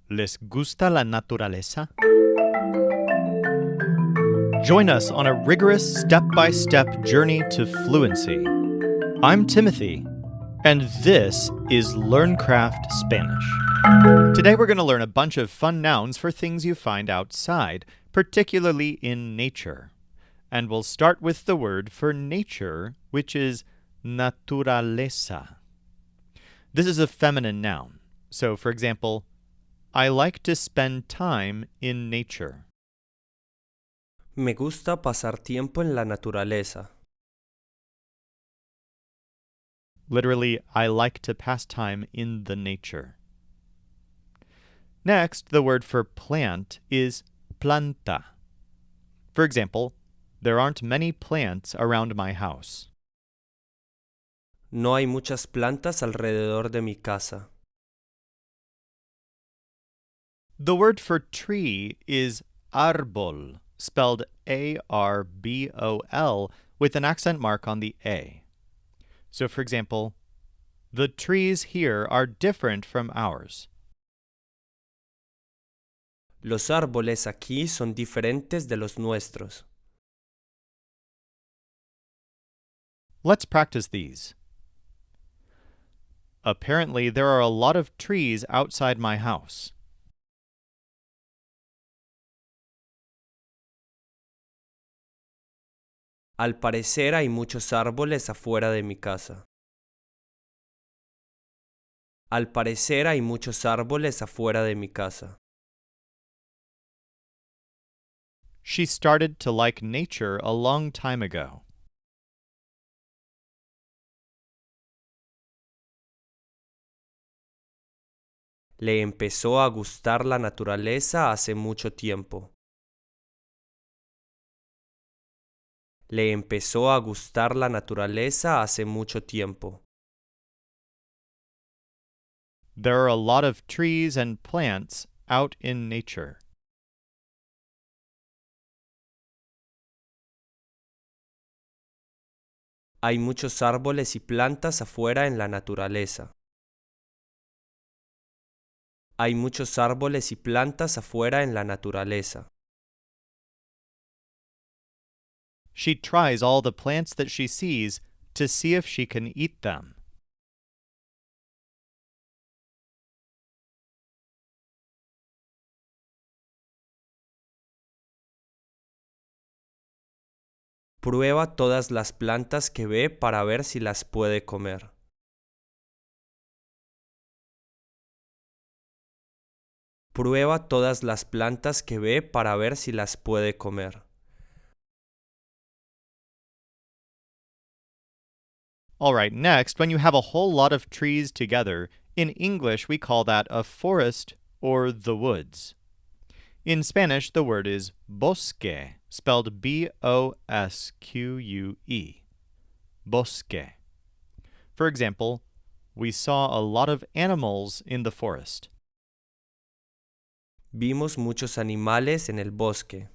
¿Les gusta la naturaleza? Join us on a rigorous step-by-step journey to fluency. I'm Timothy, and this is LearnCraft Spanish. Today we're going to learn a bunch of fun nouns for things you find outside, particularly in nature. And we'll start with the word for nature, which is naturaleza. This is a feminine noun. So, for example, I like to spend time in nature. Me gusta pasar tiempo en la naturaleza. Literally, I like to pass time in the nature. Next, the word for plant is planta. For example, there aren't many plants around my house. No hay muchas plantas alrededor de mi casa. The word for tree is árbol, spelled A-R-B-O-L, with an accent mark on the A. So, for example, the trees here are different from ours. Los árboles aquí son diferentes de los nuestros. Let's practice these. Apparently, there are a lot of trees outside my house. Al parecer hay muchos árboles afuera de mi casa. Al parecer hay muchos árboles afuera de mi casa. She started to like nature a long time ago. Le empezó a gustar la naturaleza hace mucho tiempo. Le empezó a gustar la naturaleza hace mucho tiempo. There are a lot of trees and plants out in nature. Hay muchos árboles y plantas afuera en la naturaleza. Hay muchos árboles y plantas afuera en la naturaleza. She tries all the plants that she sees to see if she can eat them. Prueba todas las plantas que ve para ver si las puede comer. Prueba todas las plantas que ve para ver si las puede comer. All right, next, when you have a whole lot of trees together, in English we call that a forest or the woods. In Spanish, the word is bosque, spelled B-O-S-Q-U-E. Bosque. For example, we saw a lot of animals in the forest. Vimos muchos animales en el bosque.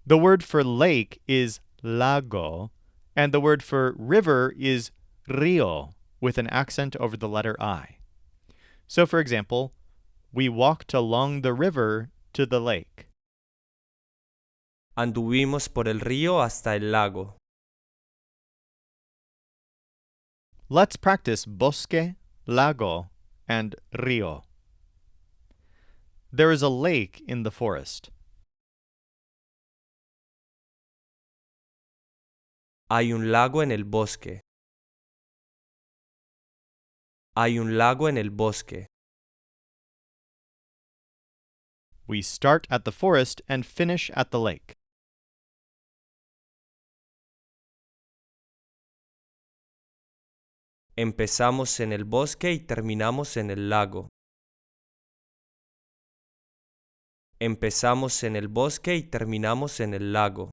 The word for lake is lago, and the word for river is rio, with an accent over the letter I. So, for example, we walked along the river to the lake. Anduvimos por el río hasta el lago. Let's practice bosque, lago, and rio. There is a lake in the forest. Hay un lago en el bosque. Hay un lago en el bosque. We start at the forest and finish at the lake. Empezamos en el bosque y terminamos en el lago. Empezamos en el bosque y terminamos en el lago.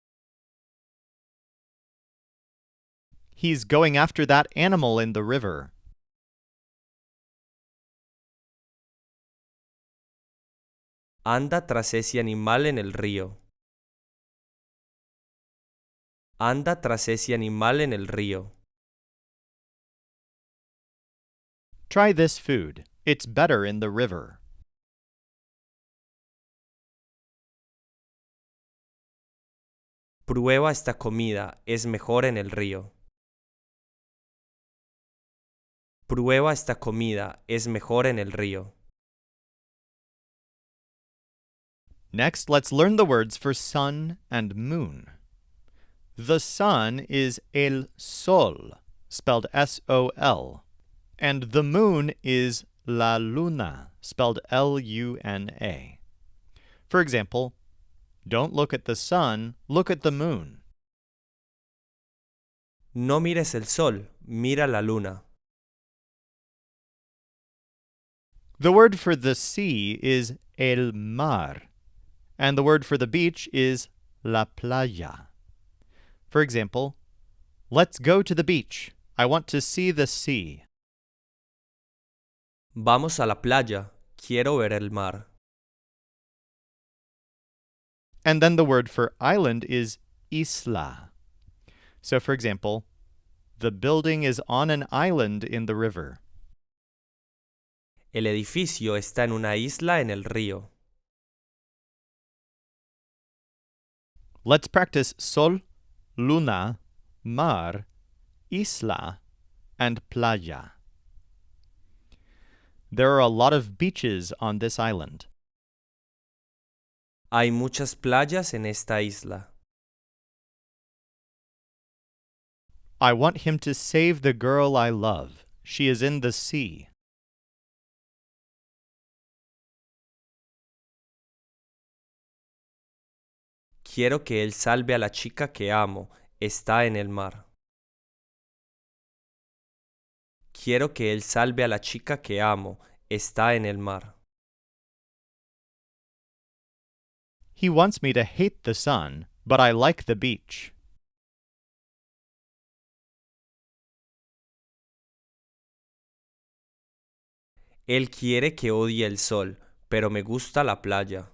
He's going after that animal in the river. Anda tras ese animal en el río. Anda tras ese animal en el río. Try this food. It's better in the river. Prueba esta comida, es mejor en el río. Prueba esta comida, es mejor en el río. Next, let's learn the words for sun and moon. The sun is el sol, spelled S-O-L, and the moon is la luna, spelled L-U-N-A. For example, don't look at the sun, look at the moon. No mires el sol, mira la luna. The word for the sea is el mar, and the word for the beach is la playa. For example, let's go to the beach. I want to see the sea. Vamos a la playa, quiero ver el mar. And then the word for island is isla. So for example, the building is on an island in the river. El edificio está en una isla en el río. Let's practice sol, luna, mar, isla, and playa. There are a lot of beaches on this island. Hay muchas playas en esta isla. I want him to save the girl I love. She is in the sea. Quiero que él salve a la chica que amo. Está en el mar. Quiero que él salve a la chica que amo. Está en el mar. He wants me to hate the sun, but I like the beach. Él quiere que odie el sol, pero me gusta la playa.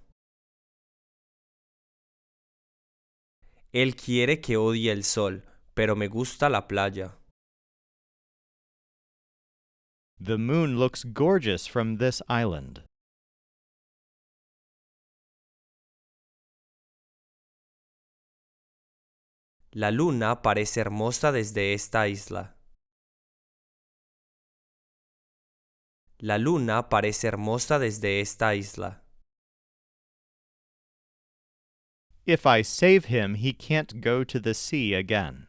Él quiere que odie el sol, pero me gusta la playa. The moon looks gorgeous from this island. La luna parece hermosa desde esta isla. La luna parece hermosa desde esta isla. If I save him, he can't go to the sea again.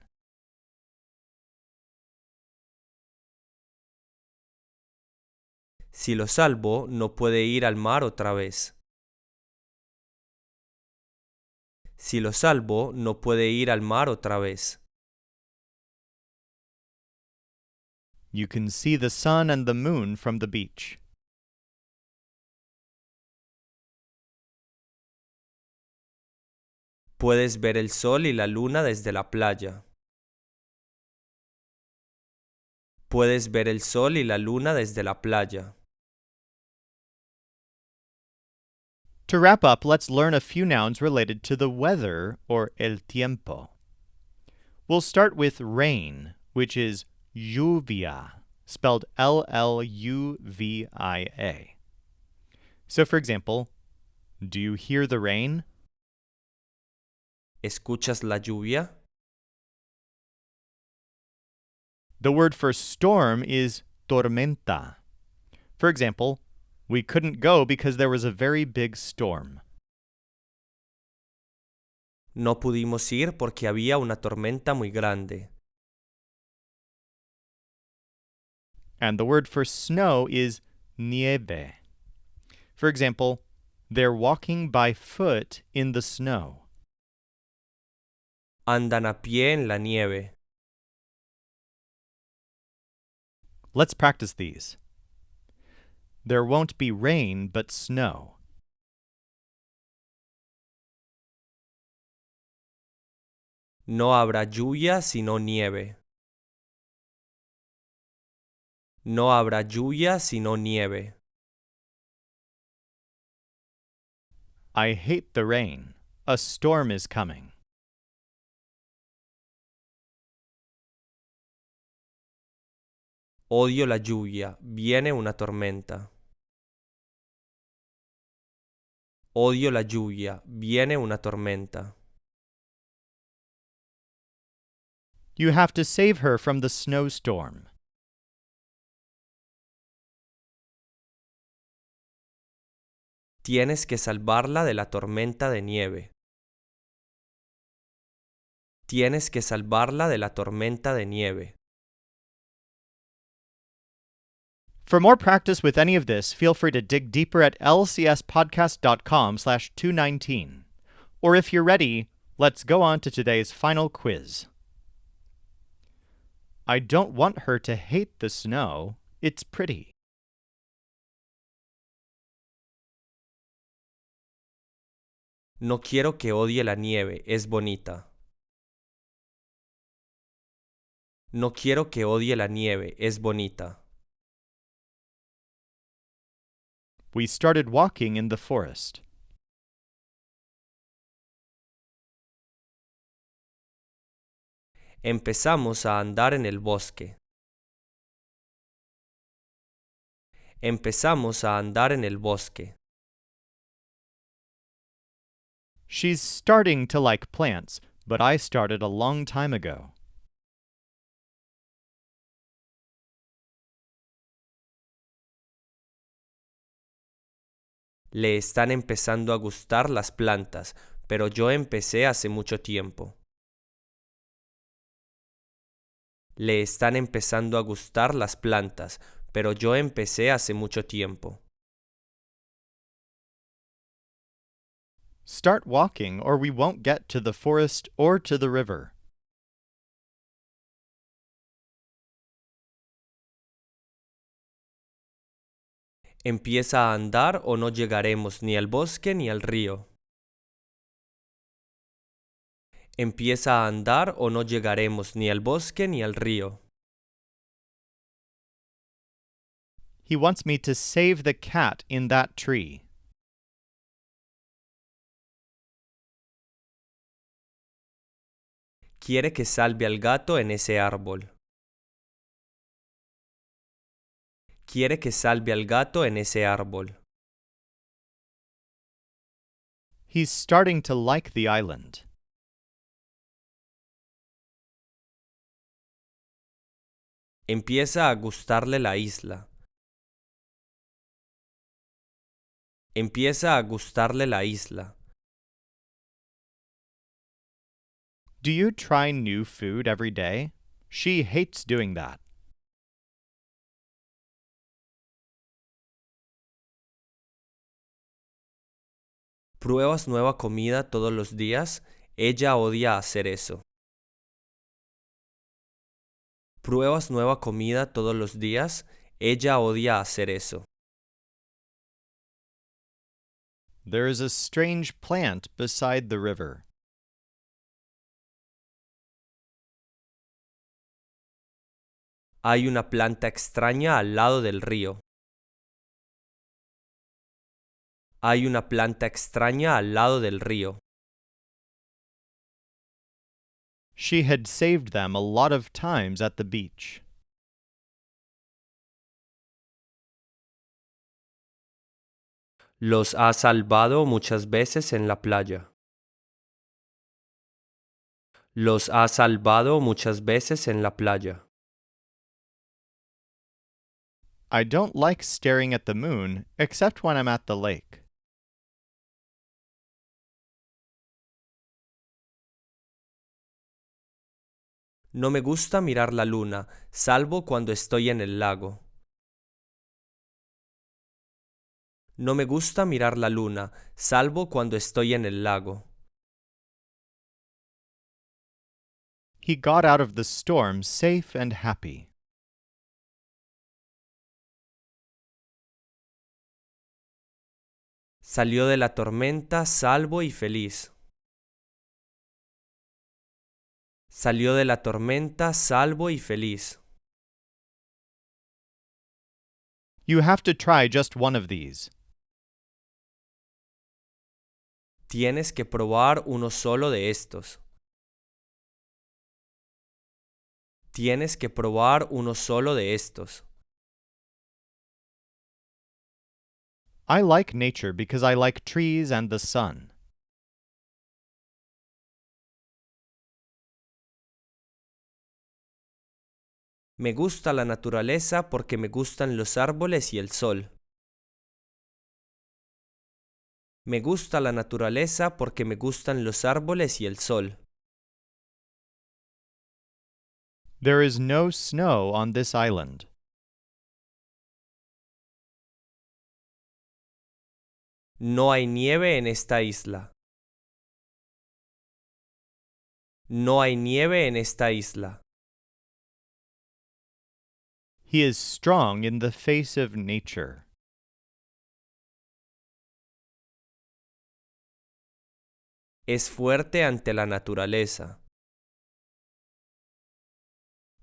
Si lo salvo, no puede ir al mar otra vez. Si lo salvo, no puede ir al mar otra vez. You can see the sun and the moon from the beach. Puedes ver el sol y la luna desde la playa. Puedes ver el sol y la luna desde la playa. To wrap up, let's learn a few nouns related to the weather, or el tiempo. We'll start with rain, which is lluvia, spelled L-L-U-V-I-A. So for example, do you hear the rain? ¿Escuchas la lluvia? The word for storm is tormenta. For example, we couldn't go because there was a very big storm. No pudimos ir porque había una tormenta muy grande. And the word for snow is nieve. For example, they're walking by foot in the snow. Andan a pie en la nieve. Let's practice these. There won't be rain but snow. No habrá lluvia sino nieve. No habrá lluvia sino nieve. I hate the rain. A storm is coming. Odio la lluvia, viene una tormenta. Odio la lluvia, viene una tormenta. You have to save her from the snowstorm. Tienes que salvarla de la tormenta de nieve. Tienes que salvarla de la tormenta de nieve. For more practice with any of this, feel free to dig deeper at lcspodcast.com/219. Or if you're ready, let's go on to today's final quiz. I don't want her to hate the snow. It's pretty. No quiero que odie la nieve, es bonita. No quiero que odie la nieve, es bonita. We started walking in the forest. Empezamos a andar en el bosque. Empezamos a andar en el bosque. She's starting to like plants, but I started a long time ago. Le están empezando a gustar las plantas, pero yo empecé hace mucho tiempo. Le están empezando a gustar las plantas, pero yo empecé hace mucho tiempo. Start walking or we won't get to the forest or to the river. Empieza a andar o no llegaremos ni al bosque ni al río. Empieza a andar o no llegaremos ni al bosque ni al río. He wants me to save the cat in that tree. Quiere que salve al gato en ese árbol. Quiere que salve al gato en ese árbol. He's starting to like the island. Empieza a gustarle la isla. Empieza a gustarle la isla. Do you try new food every day? She hates doing that. ¿Pruebas nueva comida todos los días? Ella odia hacer eso. ¿Pruebas nueva comida todos los días? Ella odia hacer eso. There is a strange plant beside the river. Hay una planta extraña al lado del río. Hay una planta extraña al lado del río. She had saved them a lot of times at the beach. Los ha salvado muchas veces en la playa. Los ha salvado muchas veces en la playa. I don't like staring at the moon except when I'm at the lake. No me gusta mirar la luna, salvo cuando estoy en el lago. No me gusta mirar la luna, salvo cuando estoy en el lago. He got out of the storm safe and happy. Salió de la tormenta salvo y feliz. Salió de la tormenta salvo y feliz. You have to try just one of these. Tienes que probar uno solo de estos. Tienes que probar uno solo de estos. I like nature because I like trees and the sun. Me gusta la naturaleza porque me gustan los árboles y el sol. Me gusta la naturaleza porque me gustan los árboles y el sol. There is no snow on this island. No hay nieve en esta isla. No hay nieve en esta isla. He is strong in the face of nature. Es fuerte ante la naturaleza.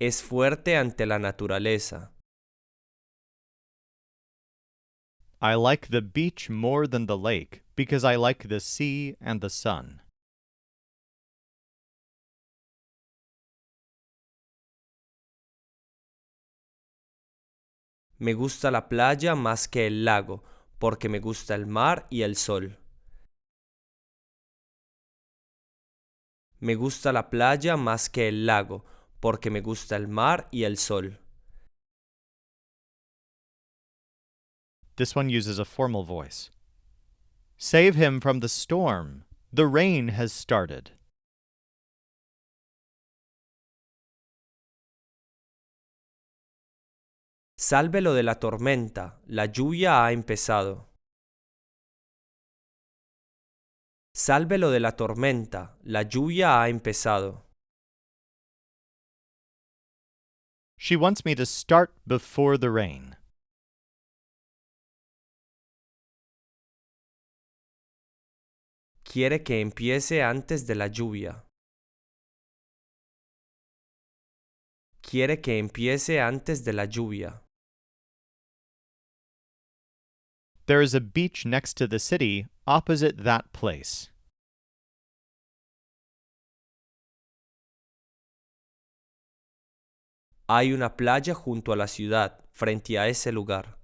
Es fuerte ante la naturaleza. I like the beach more than the lake because I like the sea and the sun. Me gusta la playa más que el lago, porque me gusta el mar y el sol. Me gusta la playa más que el lago, porque me gusta el mar y el sol. This one uses a formal voice. Save him from the storm. The rain has started. Sálvelo de la tormenta, la lluvia ha empezado. Sálvelo de la tormenta, la lluvia ha empezado. She wants me to start before the rain. Quiere que empiece antes de la lluvia. Quiere que empiece antes de la lluvia. There is a beach next to the city, opposite that place. Hay una playa junto a la ciudad, frente a ese lugar.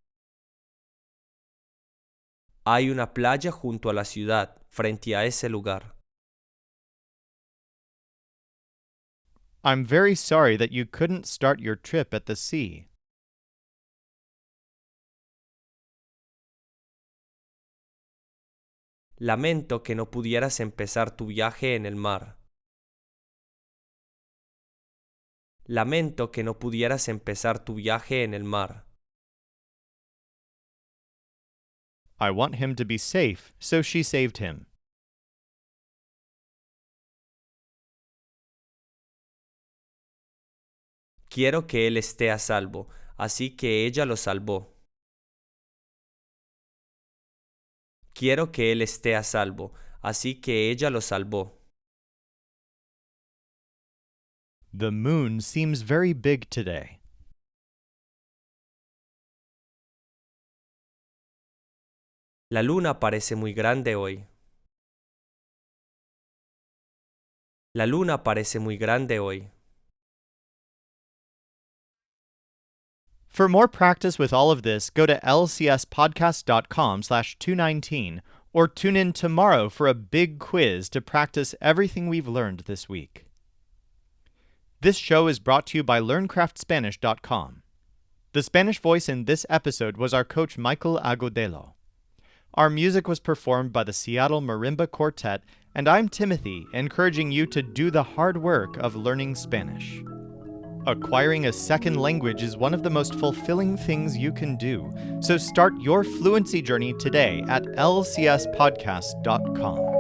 Hay una playa junto a la ciudad, frente a ese lugar. I'm very sorry that you couldn't start your trip at the sea. Lamento que no pudieras empezar tu viaje en el mar. Lamento que no pudieras empezar tu viaje en el mar. I want him to be safe, so she saved him. Quiero que él esté a salvo, así que ella lo salvó. Quiero que él esté a salvo, así que ella lo salvó. The moon seems very big today. La luna parece muy grande hoy. La luna parece muy grande hoy. For more practice with all of this, go to lcspodcast.com/219 or tune in tomorrow for a big quiz to practice everything we've learned this week. This show is brought to you by LearnCraftSpanish.com. The Spanish voice in this episode was our coach Michael Agudelo. Our music was performed by the Seattle Marimba Quartet, and I'm Timothy, encouraging you to do the hard work of learning Spanish. Acquiring a second language is one of the most fulfilling things you can do, so start your fluency journey today at lcspodcast.com.